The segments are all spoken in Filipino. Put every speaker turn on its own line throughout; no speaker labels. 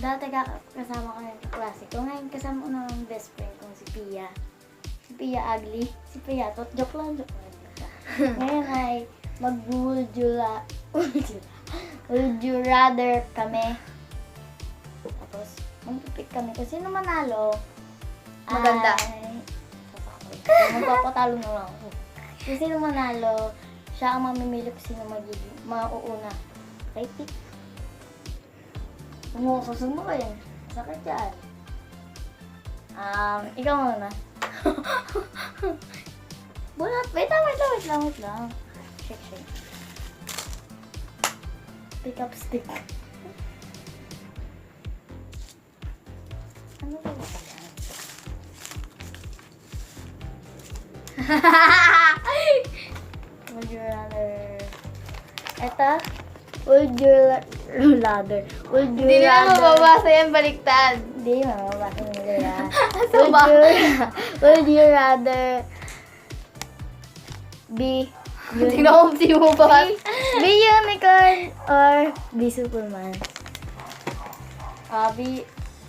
Dati kasama ko ng klase ko. Ngayon kasama ko ng best friend ko si Pia. Si Pia ugly. Si Pia tot. Joke lang. Ngayon ay would you rather kami. Tapos magpipik kami. Kasi sino manalo
Maganda.
ay magpapatalo na lang ako. Kasi sino manalo, siya ang mamimili kung sino magiging mauuna. Okay, pick. Sumo ka yan. Sakit yan. Ikaw muna. Bulat. Wait lang. Shake. Pick up stick. Ano ba ito yan? Would you rather... Eto? Would you rather... Would you
Hindi na
rather...
mababasa yan, baliktad.
Hindi, mababasa nila yan.
Sama.
Would you rather be
Tingnan ko hindi mo ba.
be unicorn or be Superman?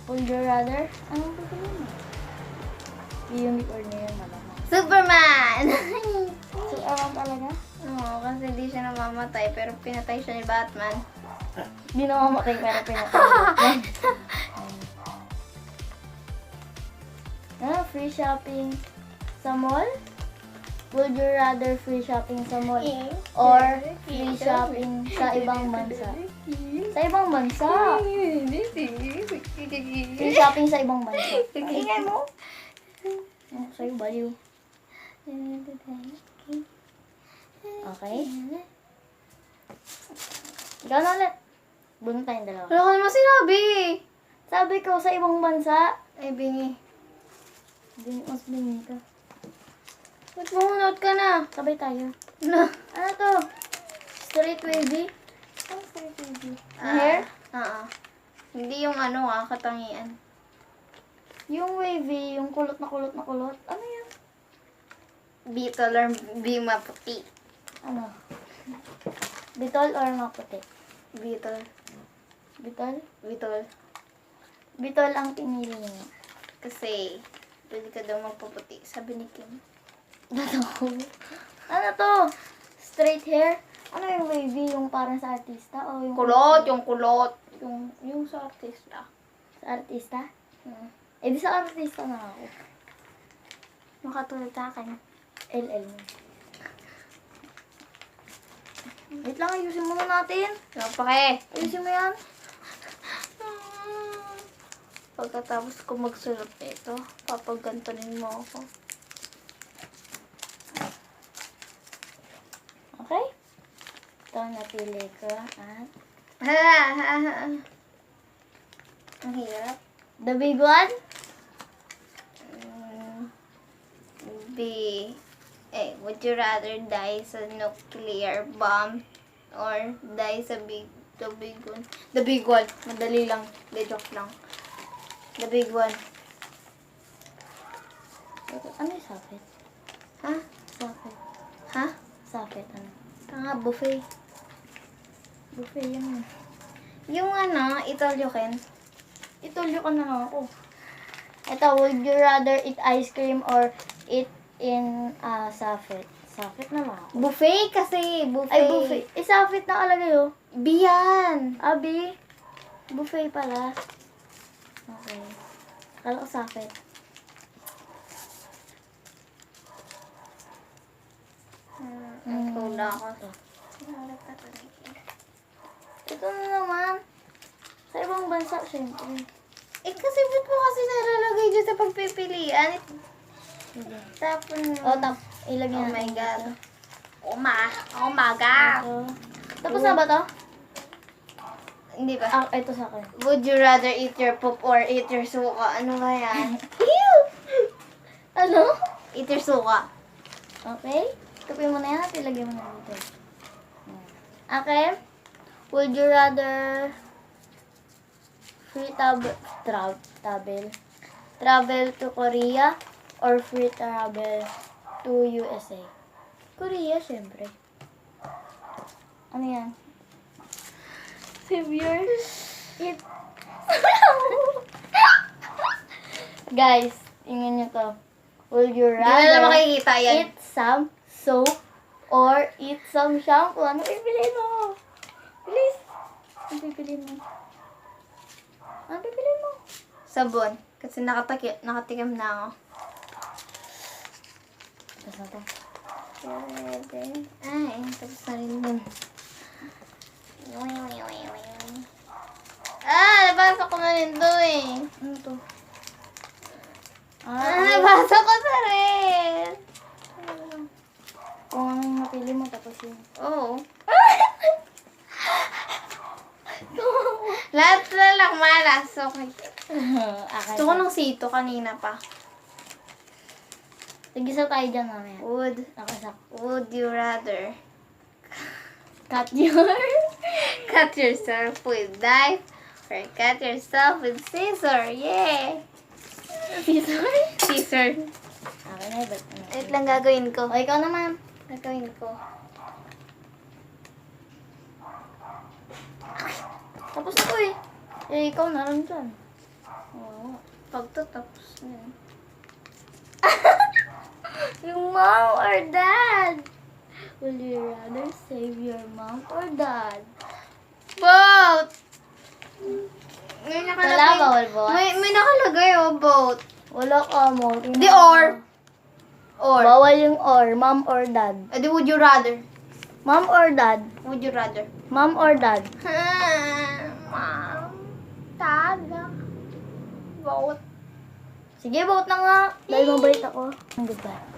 Would you rather? Anong pagkakas mo? Be unicorn na yun, malamang.
Superman!
So, alam talaga?
Oo, kasi hindi siya namamatay, pero pinatay siya ni Batman.
Hindi na mamatay pero pinatay. Free shopping sa mall? Would you rather free shopping sa mall or free shopping sa ibang bansa? Sa ibang bansa? Free shopping sa ibang bansa. Ang ingay mo? Sa'yo, baliw. Okay? Ikaw na ulit. Bunod tayong dalawa.
Wala ko naman sinabi.
Sabi ko, sa ibang bansa,
Ay, bingi.
mas bingi ka.
Ba't mamunod ka na?
Sabay tayo.
Na.
Ano to? Straight wavy? Ano straight wavy? Hair?
Oo. Hindi yung katangian.
Yung wavy, yung kulot na kulot. Ano yan?
Beetle or bima puti.
Ano? Bitol or maputi?
Beetle.
Bitol?
Beetle.
Bitol ang pinili niyo.
Kasi, pwede ka daw magpaputi. Sabi ni Kim.
Ano to? Straight hair? Ano yung wavy? Yung parang sa artista? O yung
Kulot, yung kulot. Yung sa artista.
Sa artista?
Hmm.
Eh di sa artista na ako.
Makatulad sa akin.
LL mo. Wait lang, ayusin muna natin.
Napake.
Ayusin mo yan.
Pagkatapos ko magsulat nito, papagantanin mo ako.
Okay? Ito, napili ko. At
Ang hirap.
the big one?
Would you rather die sa nuclear bomb or die sa the big one? The big one. Madali lang. The joke lang. The big one.
Ano yung sapit?
Ha?
Sapit.
Ha?
Sapit, ano?
Tanga, buffet.
Buffet yan.
Yung Italyoken.
Itulyo ka na lang ako. Ito, would you rather eat ice cream or eat in sapit? Sapit na lang ako.
Buffet kasi. Buffet.
Ay, buffet. Eh, sapit na kalagay, oh.
Biyan.
Abi, buffet pala. Okay. Kala ko sapit.
Wala ako.
Ito na naman. Sa ibang bansa, syempre.
Kasi ba't mo kasi nalalagay dyan sa pagpipilian?
Sige.
Tapon mo.
Ilagay
Oh
natin
my God.
dito.
Oh my God.
Ito. Tapos na ba to?
Hindi ba?
Ito sa akin.
Would you rather eat your poop or eat your suka? Ano ba yan?
Ew! Ano?
Eat your suka.
Okay. Kapin mo na yan at ilagay mo na dito. Okay. Would you rather free travel to Korea or free travel to USA? Korea, syempre. Ano yan? Savior? Eat. Guys, tingnan nyo to. Would you
Hindi na lang
rather
makikita yan.
eat some soap or eat some shampoo? Ano pipiliin mo? Bilis. Ano pipiliin mo? Ano pipiliin mo?
Sabon. Kasi nakatikim na ako.
Tapos na to.
Ay, tapos na rin dun. Nabasa ko na rin dun eh.
Ano to?
Nabasa ko na rin.
Kung anong napili mo, tapos yun.
Oo. Lahat na lang malas. Okay. Gusto ko ng sito kanina pa.
Tigisa tayo dyan mamaya. Nakasak.
Would you rather
Cut your...
cut yourself with knife or cut yourself with scissor? Yeah!
Scissor?
Scissor.
Okay na, ba't ano?
Wait lang gagawin ko.
O, ikaw naman.
Gagawin ko.
Tapos na ko eh. Eh, ikaw na lang dyan. Oo.
Pag to, tapos na yun.
Yung mom or dad? Will you rather save your mom or dad?
Both! May
Wala, bawal ba?
May nakalagay both.
Wala ka mo.
Di or. Or.
Bawal yung or. Mom or dad.
Di would you rather?
Mom or dad?
Would you rather?
Mom or dad?
Mom. Dad. Both.
Sige, vote na nga. Dahil mabait ako. Goodbye.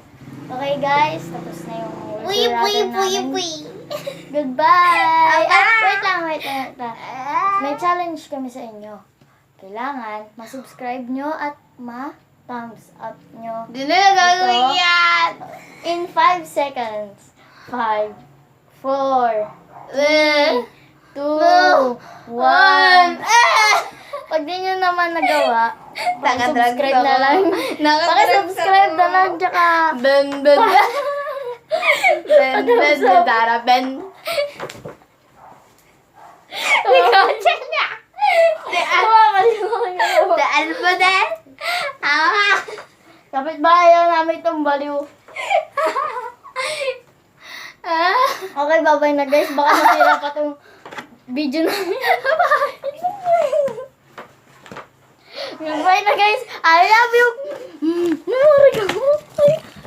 Okay guys, tapos na yung
Puy, puy, puy,
namin.
puy.
Goodbye!
Okay.
At wait lang. May challenge kami sa inyo. Kailangan ma-subscribe nyo at ma-thumbs up nyo.
Di na gagawin
Ito.
yan.
In 5 seconds. 5, 4, 2, 1. Pag di nyo naman nagawa, subscribe na lang. Paki-subscribe na lang, tsaka...
Ben, ben, ben. Ben, ben, ben, dara, ben. Ikaw, Chenya. Daan mo din.
Kapit bahay namin itong baliw. Okay, bye-bye na guys. Baka masira pa itong video namin. Bye na guys. I love you. Memory ka mo.